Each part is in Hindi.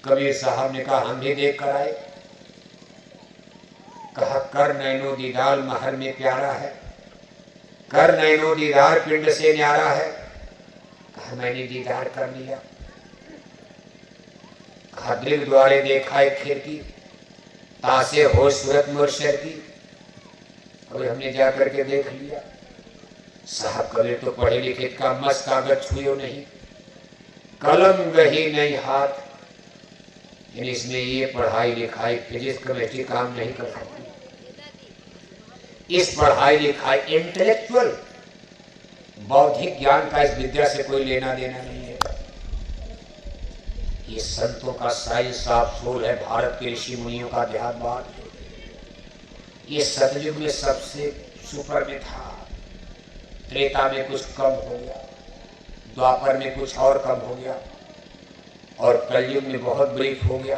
कबीर साहब ने कहा हम भी देख कर आए। कहा कर नैनो दीदार महर में प्यारा है, कर नैनो दीदार पिंड से न्यारा है। कहा मैंने दीदार कर लिया। कहा दिल द्वारे देखा एक खिड़की, तासे हो सूरत मुर्शद की। अभी हमने जा करके देख लिया। साहब कबीर तो पढ़े लिखे का मस्त कागज छुयो नहीं, कलम गही नहीं हाथ, यानी इसमें ये पढ़ाई लिखाई फिजिक्स केमिस्ट्री काम नहीं कर सकती। इस पढ़ाई लिखाई इंटेलेक्चुअल बौद्धिक ज्ञान का इस विद्या से कोई लेना देना नहीं है। ये संतों का साइंस ऑफ सोल है, भारत के ऋषि मुनियों का अध्यात्मवाद। ये सतयुग में सबसे सुपर में था, त्रेता में कुछ कम हो गया, द्वापर में कुछ और कम हो गया, और कलयुग में बहुत ब्रीफ हो गया।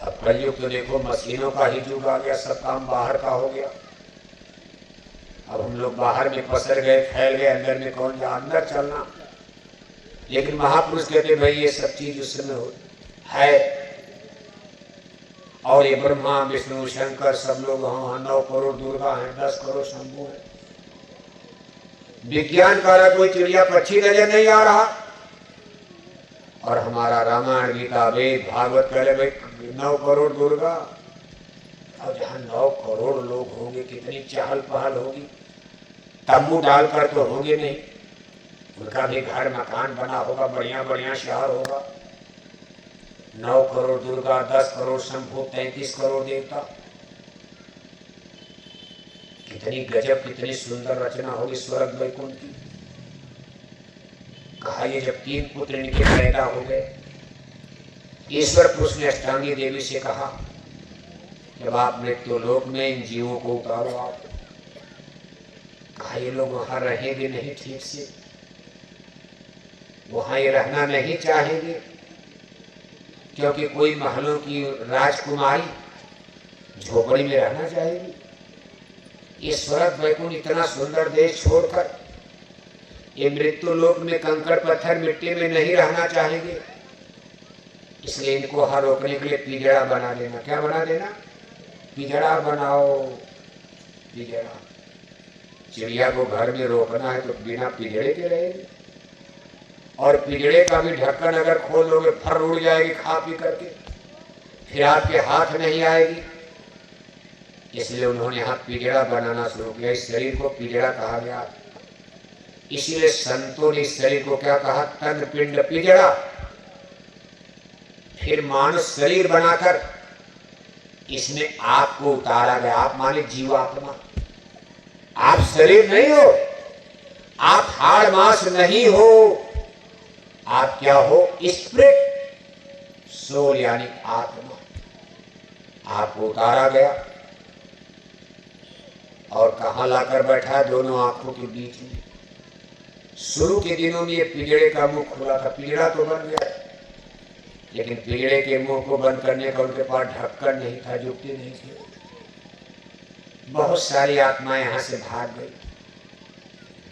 अब कलयुग तो देखो मशीनों का ही युग आ गया, सब काम बाहर का हो गया। अब हम लोग बाहर में पसर गए, फैल गए, अंदर में कौन जा, अंदर चलना। लेकिन महापुरुष कहते भाई ये सब चीज उस समय है, और ये ब्रह्मा विष्णु शंकर सब लोग वहां 9 करोड़ दुर्गा हैं, 10 करोड़ शंभू हैं। विज्ञान का कोई चिड़िया पक्षी नजर नहीं आ रहा। और हमारा रामायण गीता वेद भागवत कह रहे भाई 9 करोड़ दुर्गा। अब जहां 9 करोड़ लोग होंगे कितनी चहल पहल होगी। तंबू डालकर तो होंगे नहीं, उनका भी घर मकान बना होगा, बढ़िया बढ़िया शहर होगा। 9 करोड़ दुर्गा, 10 करोड़ शंभू, 33 करोड़ देवता। कितनी गजब, कितनी सुंदर रचना होगी स्वर्ग वैकुंठ की। कहा ये जब 3 पुत्र इनके पैदा हो गए, ईश्वर पुरुष ने अष्टांगी देवी से कहा जब आप मृत्यु लोक में इन जीवों को उतारो आप। कहा ये लोग वहां रहेंगे नहीं ठीक से, वहां ये रहना नहीं चाहेंगे, क्योंकि कोई महलों की राजकुमारी झोपड़ी में रहना चाहेगी। ये स्वर्ग वैकुंठ इतना सुंदर देश छोड़कर ये मृत्यु लोक में कंकड़ पत्थर मिट्टी में नहीं रहना चाहेंगे। इसलिए इनको वहां रोकने के लिए पिंजड़ा बना देना। क्या बना देना? पिंजड़ा बनाओ, पिंजड़ा। चिड़िया को घर में रोकना है तो बिना पिंजड़े के रहेगी, और पिंजड़े का भी ढक्कन अगर खोल दोगे फर उड़ जाएगी खा पी करके, फिर आपके हाथ नहीं आएगी। इसलिए उन्होंने यहाँ पिंजड़ा बनाना शुरू किया। इस शरीर को पिंजड़ा कहा गया। इसीलिए संतों ने इस शरीर को क्या कहा? तन पिंड पिंजड़ा। फिर मानुष शरीर बनाकर इसमें आपको उतारा गया। आप माने जीवात्मा, आप शरीर नहीं हो, आप हाड़ मांस नहीं हो, आप क्या हो? स्पिरिट सोल यानी आत्मा। आपको उतारा गया और कहां लाकर बैठा है? दोनों आंखों के बीच में। शुरू के दिनों में ये पिंजड़े का मुंह खुला था, पिंजड़ा तो बन गया, लेकिन पिंजड़े के मुंह को बंद करने का उनके पास ढक्कन नहीं था, जुटते नहीं थे। बहुत सारी आत्माएं यहां से भाग गई।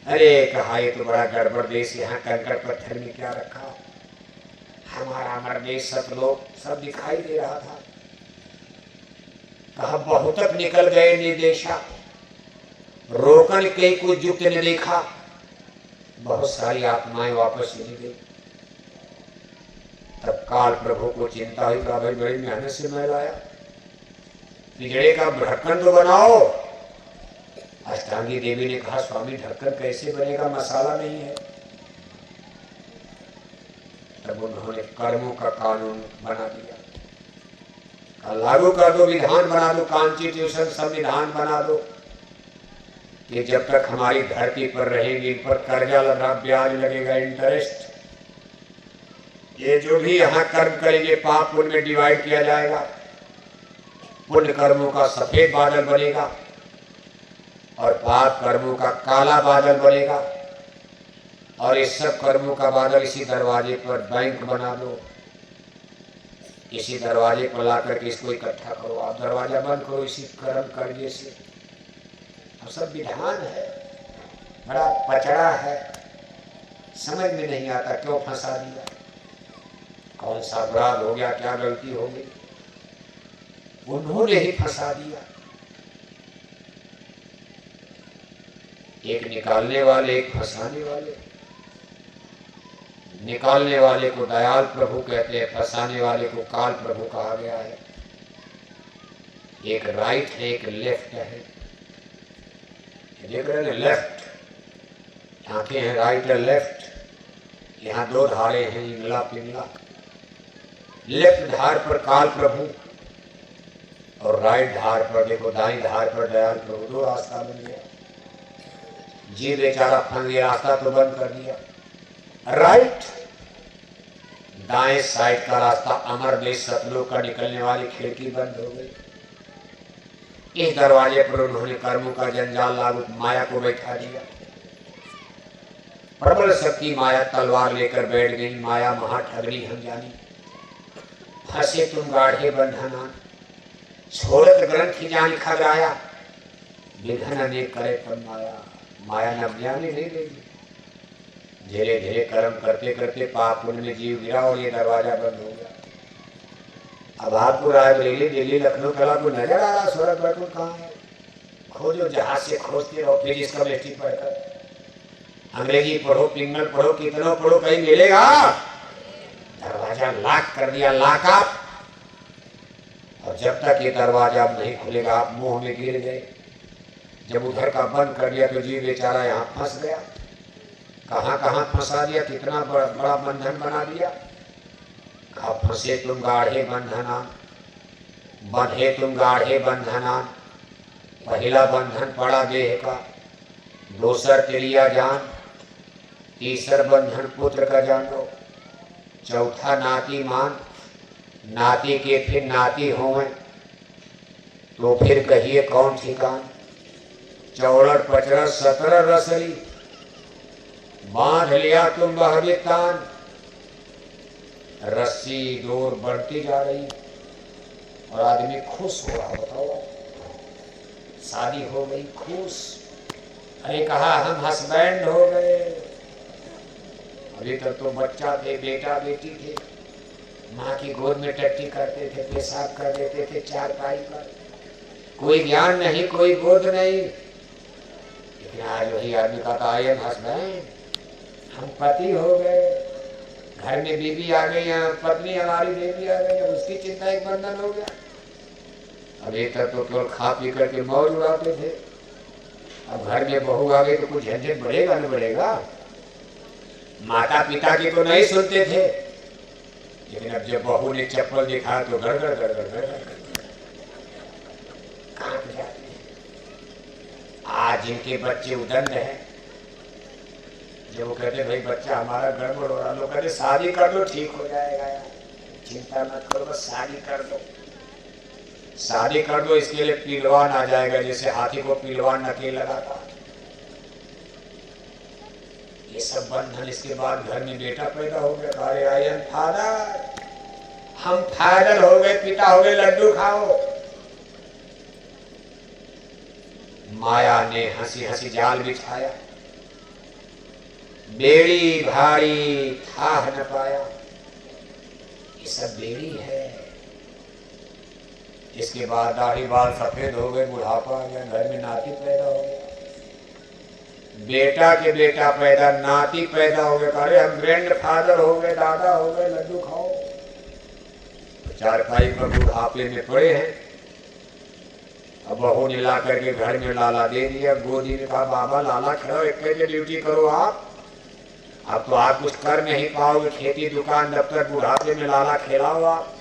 अरे कहा ये तो बड़ा गड़बड़ देश, यहाँ कंकड़ पत्थर में क्या रखा। हमारा अमर देश सतलोक सब दिखाई दे रहा था। कहा बहुत तक निकल गए निर्देशा, रोकन कई कुछ युक्त ने देखा। बहुत सारी आत्माएं वापस चली गई। तब काल प्रभु को चिंता हुई, कहा भाई बड़ी मेहनत से मैं लाया, पिंजड़े का ढक्कन तो बनाओ। अष्टांगी देवी ने कहा स्वामी ढक्कन कैसे बनेगा, मसाला नहीं है। तब उन्होंने कर्मों का कानून बना दिया। लागू कर दो, विधान बना दो, कॉन्स्टिट्यूशन संविधान बना दो कि जब तक हमारी धरती पर रहेगी इन पर कर्जा लगा, ब्याज लगेगा, इंटरेस्ट। ये जो भी यहाँ कर्म करेंगे पाप पुण्य में डिवाइड किया जाएगा। पुण्य कर्मों का सफेद बादल बनेगा और पाप कर्मों का काला बादल बनेगा। और इस सब कर्मों का बादल इसी दरवाजे पर बैंक बना दो, इसी दरवाजे पर ला करके इसको इकट्ठा करो। आप दरवाजा बंद करो इसी कर्म कर्जे से। अब सब विधान है, बड़ा पचड़ा है, समझ में नहीं आता क्यों फंसा दिया। कौन सा अपराध हो गया, क्या गलती हो गई, उन्होंने ही फंसा दिया। एक निकालने वाले, एक फंसाने वाले। निकालने वाले को दयाल प्रभु कहते हैं, फंसाने वाले को काल प्रभु कहा गया है। एक राइट है, एक लेफ्ट है। देख रहे हैं, लेफ्ट आंखें हैं, राइट है लेफ्ट। यहाँ दो धारे हैं, इंगला पिंगला। लेफ्ट धार पर काल प्रभु और राइट धार पर देखो, दाई धार पर दयाल प्रभु। दो रास्ता बन गया। जी बेचारा फंस गया, रास्ता तो बंद कर दिया। राइट दाएं साइड का रास्ता अमरदेश सतलोक का निकलने वाली खिड़की बंद हो गई। इस दरवाजे पर उन्होंने कर्मों का जंजाल लागू माया को बैठा दिया। प्रबल शक्ति माया तलवार लेकर बैठ गई। माया महाठगनी हम जानी। फंसे तुम गाढ़े बंधना, छोड़त ग्रंथि जान खगराया। विघन ने करे तब माया, माया न ज्ञानी नहीं देगी। धीरे धीरे कर्म करते करते पाप पुण्य में जीव गिरा और ये दरवाजा बंद हो गया। अब आपको रायबरेली, दिल्ली, लखनऊ, कला को नजर आ रहा स्वर्ग वैकुंठ कहाँ है? खोजो, जहाज से खोजते रहो। फिर इसका मैट्रिक पढ़कर अंग्रेजी पढ़ो, पिंगल पढ़ो, कितना पढ़ो, कहीं मिलेगा? दरवाजा लॉक कर दिया, लॉक अप। और जब तक ये दरवाजा नहीं खुलेगा आप मुंह में गिर गए। जब उधर का बंद कर दिया तो जीव बेचारा यहाँ फंस गया। कहाँ कहाँ फंसा दिया, कितना बड़ा बंधन बना दिया। कहा फंसे तुम गाढ़े बंधना, बंधे तुम गाढ़े बंधना। पहला बंधन पड़ा देह का, दूसर तिलिया जान, तीसर बंधन पुत्र का जानो, चौथा नाती मान। नाती के फिर नाती होवे तो फिर कहिए कौन ठिकान। चौड़र पचरस 17 रसली, बांध लिया तुम बहवे तान। रस्सी दूर बढ़ती जा रही और आदमी खुश हो रहा। बताओ, शादी हो गई, खुश। अरे कहा हम हस्बैंड हो गए। अभी तक तो बच्चा थे, बेटा बेटी थे। माँ की गोद में टट्टी करते थे, पेशाब कर देते थे चारपाई पर। कोई ज्ञान नहीं, कोई बोध नहीं। लेकिन आज वही आदमी कहता आई एम हस्बैंड, हम पति हो गए। घर में बीवी आ गई, पत्नी हमारी बेबी आ गई, उसकी चिंता एक बंधन हो गया। अभी तक तो केवल खा पी करके मौज उड़ाते थे। अब घर में बहू आ गई तो कुछ झंझट बढ़ेगा न बढ़ेगा। माता पिता की तो नहीं सुनते थे, लेकिन अब जब बहू ने चप्पल दिखाया तो गड़ गड़ गड़ गड़ गड़ कांप जाते हैं। आज जिनके बच्चे उदंड हैं, जब वो कहते भाई बच्चा हमारा गड़बड़ हो रहा, लोग कहते शादी कर दो ठीक हो जाएगा यार, चिंता मत करो, बस शादी कर दो। शादी कर दो, इसके लिए पीलवान आ जाएगा, जैसे हाथी को पीलवान नकेल लगाता। ये सब बंधन। इसके बाद घर में बेटा पैदा हो गया, अरे आई एम फादर, हम फादर हो गए, पिता हो गए, लड्डू खाओ। माया ने हंसी हंसी जाल बिछाया, बेड़ी भारी थाह न पाया। ये सब बेड़ी है। इसके बाद दाढ़ी बाल सफेद हो गए, बुढ़ापा आ गया, घर में नाती पैदा हो गया। बेटा के बेटा पैदा, नाती पैदा हो गए, अरे हम ग्रैंड फादर हो गए, दादा हो गए, लड्डू खाओ। चारपाई पर बुढ़ापे में पड़े हैं। अब बहू ने ला करके घर में लाला दे दिया। गोदी ने कहा बाबा लाला खड़ो, एक के ड्यूटी करो आप। अब तो आप कुछ कर नहीं पाओगे, खेती दुकान दफ्तर, बुढ़ापे में लाला खेलाओ आप।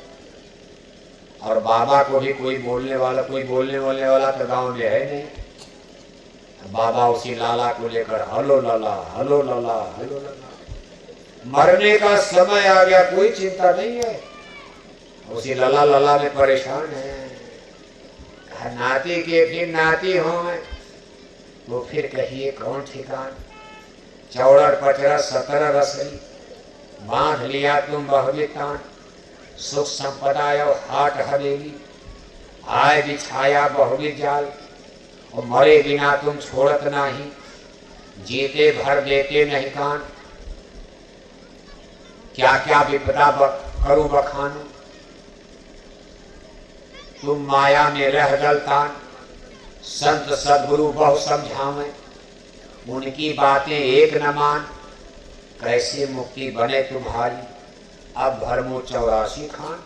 और बाबा को भी कोई बोलने वाला तो गांव में है नहीं। बाबा उसी लाला को लेकर हलो लाला, हलो लाला, हलो लाला। मरने का समय आ गया, कोई चिंता नहीं है, उसी लाला लाला में परेशान है। नाती के फिर नाती हो तो फिर कहिए कौन ठिकान। चौड़र पचरा 17 रसली, बांध लिया तुम बहवे तान। सुख संपदा हाट हवेली, आय बिछाया बहुवी जाल। और मरे बिना तुम छोड़त नाही, जीते भर देते नहीं कान। क्या क्या विपदा करूं बखानू, तुम माया में रह गलतान, संत सदगुरु बहु समझावें, उनकी बातें एक न मान, कैसे मुक्ति बने तुम्हारी, अब भरमो 84 खान।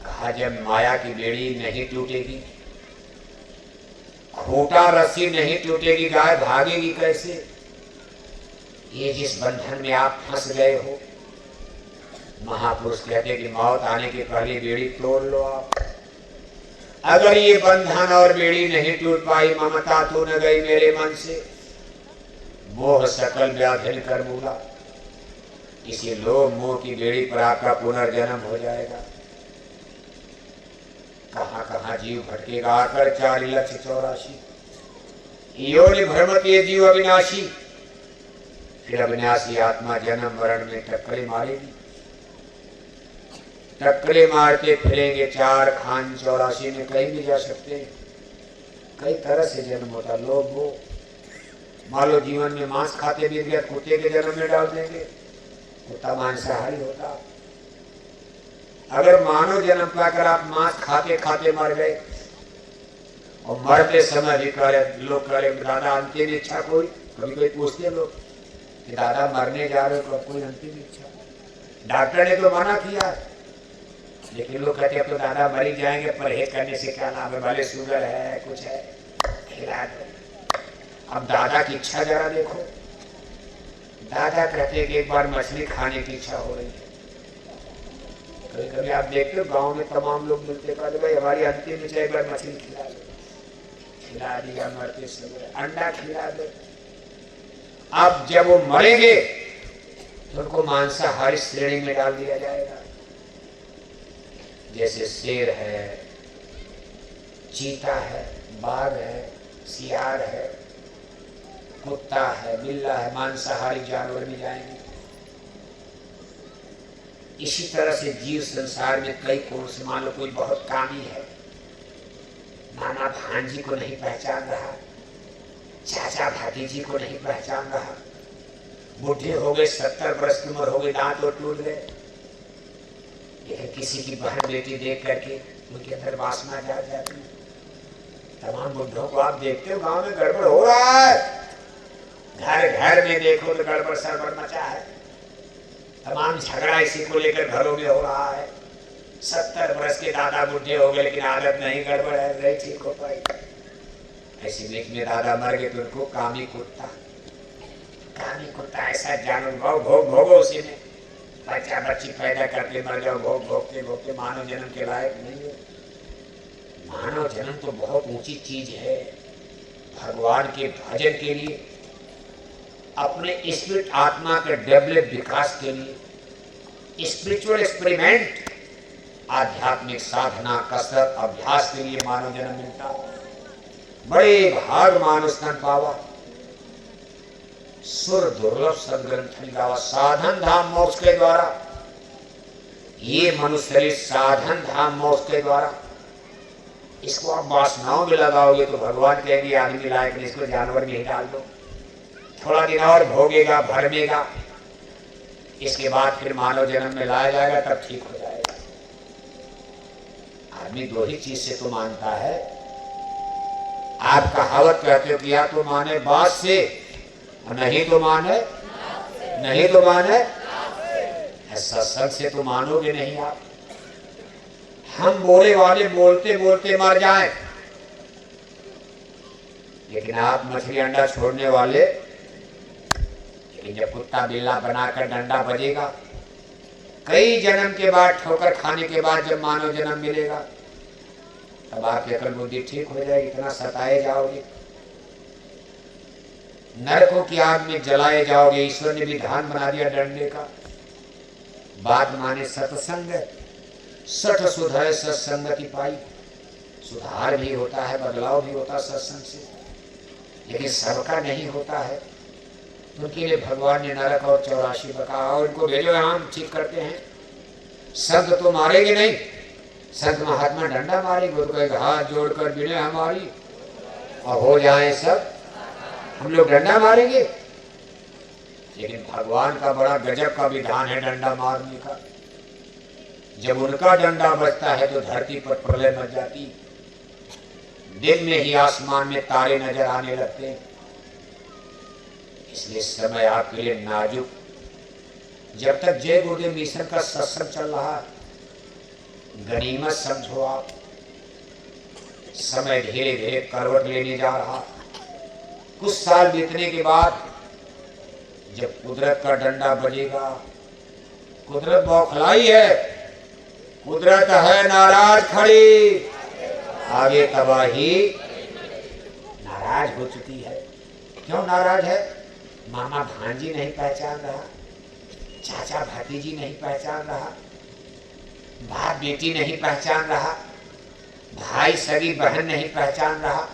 कहा जब माया की बेड़ी नहीं टूटेगी, खूंटा रस्सी नहीं टूटेगी, गाय भागेगी कैसे। ये जिस बंधन में आप फंस गए हो, महापुरुष कहते कि मौत आने के पहले बेड़ी तोड़ लो आप। अगर ये बंधन और बेड़ी नहीं टूट पाई, ममता तो न गई मेरे मन से, मोह सकल व्याधिन कर मूला, इसी लोभ मोह की बेड़ी पर आपका पुनर्जन्म हो जाएगा। कहां कहां जीव भटकेगा आकर 4,84,000, योनि भ्रमति जीव अविनाशी। फिर अविनाशी आत्मा जन्म मरण में टक्करे मारेगी, टक्करे मारते फिरेंगे 4 खान 84 में, कहीं भी जा सकते हैं। कई तरह से जन्म होता, लोभ वो मान लो जीवन में मांस खाते बीत गया, कुत्ते के जन्म में डाल देंगे, कुत्ता मांसाहारी होता। अगर मानव जन्म पाकर आप मांस खाते खाते मर गए, और मरते समय भी लोग कह रहे दादा अंतिम इच्छा कोई, कभी कोई पूछते लोग कि दादा मरने जा रहे हो, कब कोई अंतिम इच्छा। डॉक्टर ने तो मना किया, लेकिन लोग कहते हैं तो दादा मर ही जाएंगे, परहेज करने से क्या लाभ है, भले शुगर है कुछ है खिला दो। अब दादा की इच्छा जरा देखो, दादा कहते हैं कि एक बार मछली खाने की इच्छा हो रही है। कभी कभी आप देखते हो गांव में तमाम लोग मिलते, कहते भाई हमारी अंतिम इच्छा एक बार मछली खिला दो, खिला दिया मरते समय, अंडा खिला दो। अब जब वो मरेंगे तो उनको मांसाहारी श्रेणी में डाल दिया जाएगा। जैसे शेर है, चीता है, बाघ है, सियार है, कुत्ता है, बिल्ला है, मांसाहारी जानवर भी जाएंगे। इसी तरह से जीव संसार में कई कौन से, मान लो कोई बहुत कामी है, नाना भांजी को नहीं पहचान रहा, चाचा भातीजी को नहीं पहचान रहा, बूढ़े हो गए, 70 वर्ष की उम्र हो गई, दांत और टूट गए, लेकिन किसी की बहन बेटी देख करके उनके अंदर वासना जा जाती। तमाम बुढ़ों को आप देखते हो गांव में गड़बड़ हो रहा है, घर घर में देखो तो गड़बड़ सरबड़ मचा है, तमाम झगड़ा इसी को लेकर घरों में हो रहा है। 70 वर्ष के दादा बुढ़े हो गए, लेकिन आदत नहीं, गड़बड़ है, नहीं ठीक हो पाई। ऐसे बीच में दादा मर गए तो उनको कामी कुत्ता ऐसा जानवर, भोग भोगो उसी में, बच्चा बच्ची पैदा करके मर जाओ, भोग भोगते भोगते मानव जन्म के लायक नहीं है। मानव जन्म तो बहुत ऊंची चीज है। भगवान के भजन के लिए, अपने स्पिरिट आत्मा के डेवलप विकास के लिए, स्पिरिचुअल एक्सपेरिमेंट, आध्यात्मिक साधना कसरत अभ्यास के लिए मानव जन्म मिलता। बड़े भाग मानुष तन पावा, सुर दुर्लभ सदग्रंथ गावा, साधन धाम मोक्ष के द्वारा। ये मनुष्य शरीर साधन धाम मोक्ष के द्वारा, इसको आप वासनाओं में लगाओगे तो भगवान कहेंगे आदमी लायक नहीं, इसको जानवर में ही डाल दो, थोड़ा दिन और भोगेगा, भरमेगा, इसके बाद फिर मानव जन्म में लाया जाएगा, तब ठीक हो जाएगा। आदमी दो ही चीज से तो मानता है। आप कहावत कहते हो कि या तो माने बात से, नहीं तो माने सत्संग से तो मानोगे नहीं आप। हम बोले वाले बोलते बोलते मर जाए, लेकिन आप मछली अंडा छोड़ने वाले, लेकिन जब कुत्ता बिल्ला बनाकर डंडा बजेगा, कई जन्म के बाद, ठोकर खाने के बाद जब मानव जन्म मिलेगा, तब आपकी अकल बुद्धि ठीक हो जाएगी। इतना सताए जाओगे, नरकों की आग में जलाए जाओगे। ईश्वर ने विधान बना दिया डरने का। बात माने सत्संग, सठ सुधरे सत्संगति पाई। सुधार भी होता है, बदलाव भी होता है सत्संग से, लेकिन सबका नहीं होता है। उनके लिए भगवान ने नरक और 84 बका, और उनको भेजो, हम ठीक करते हैं। संत तो मारेंगे नहीं, संत महात्मा डंडा मारेंगे, तो कहेगा हाथ जोड़कर बिने हमारी, और हो जाए सब, हम लोग डंडा मारेंगे। लेकिन भगवान का बड़ा गजब का विधान है डंडा मारने का। जब उनका डंडा बजता है तो धरती पर प्रलय मच जाती, दिन में ही आसमान में तारे नजर आने लगते हैं। इसलिए समय आपके लिए नाजुक। जब तक जय गुरुदेव मिशन का सत्संग चल रहा है, गनीमत समझो आप। समय धीरे धीरे करवट लेने जा रहा। कुछ साल बीतने के बाद जब कुदरत का डंडा बजेगा, कुदरत बौखलाई है, कुदरत है नाराज खड़ी, आगे तबाही नाराज हो चुकी है। क्यों नाराज है? मामा भांजी नहीं पहचान रहा, चाचा भतीजी नहीं पहचान रहा, बाप बेटी नहीं पहचान रहा, भाई सगी बहन नहीं पहचान रहा।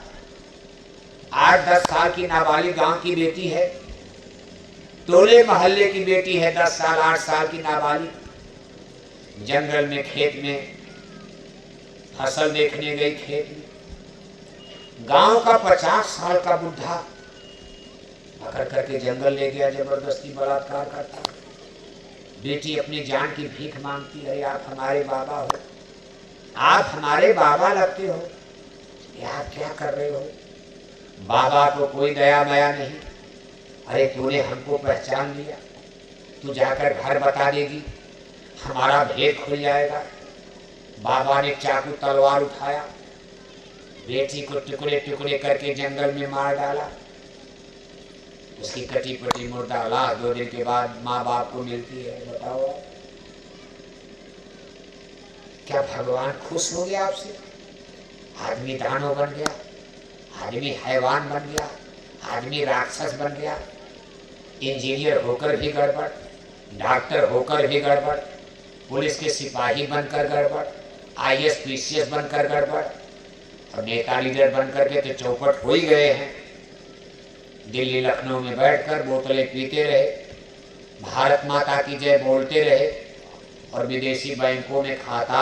8-10 साल की नाबालिग गांव की बेटी है, टोले मोहल्ले की बेटी है, 10 साल 8 साल की नाबालिग जंगल में खेत में फसल देखने गई। खेत में गांव का 50 साल का बुढ़ा पकड़ करके जंगल ले गया, जबरदस्ती बलात्कार करता। बेटी अपनी जान की भीख मांगती है, आप हमारे बाबा हो, आप हमारे बाबा लगते हो, ये आप क्या कर रहे हो? बाबा को कोई दया माया नहीं। अरे तूने हमको पहचान लिया, तू जाकर घर बता देगी, हमारा भेद खुल जाएगा। बाबा ने चाकू तलवार उठाया, बेटी को टुकड़े टुकड़े करके जंगल में मार डाला। उसकी कटी पटी मुर्दा लाश 2 दिन के बाद माँ बाप को मिलती है। बताओ क्या भगवान खुश हो गया आपसे? आदमी दानव बन गया, आदमी हैवान बन गया, आदमी राक्षस बन गया। इंजीनियर होकर भी गड़बड़, डॉक्टर होकर भी गड़बड़, पुलिस के सिपाही बनकर गड़बड़, IAS PCS बनकर गड़बड़, और नेता लीडर बनकर के तो चौपट हो ही गए हैं। दिल्ली लखनऊ में बैठकर बोतलें पीते रहे, भारत माता की जय बोलते रहे, और विदेशी बैंकों में खाता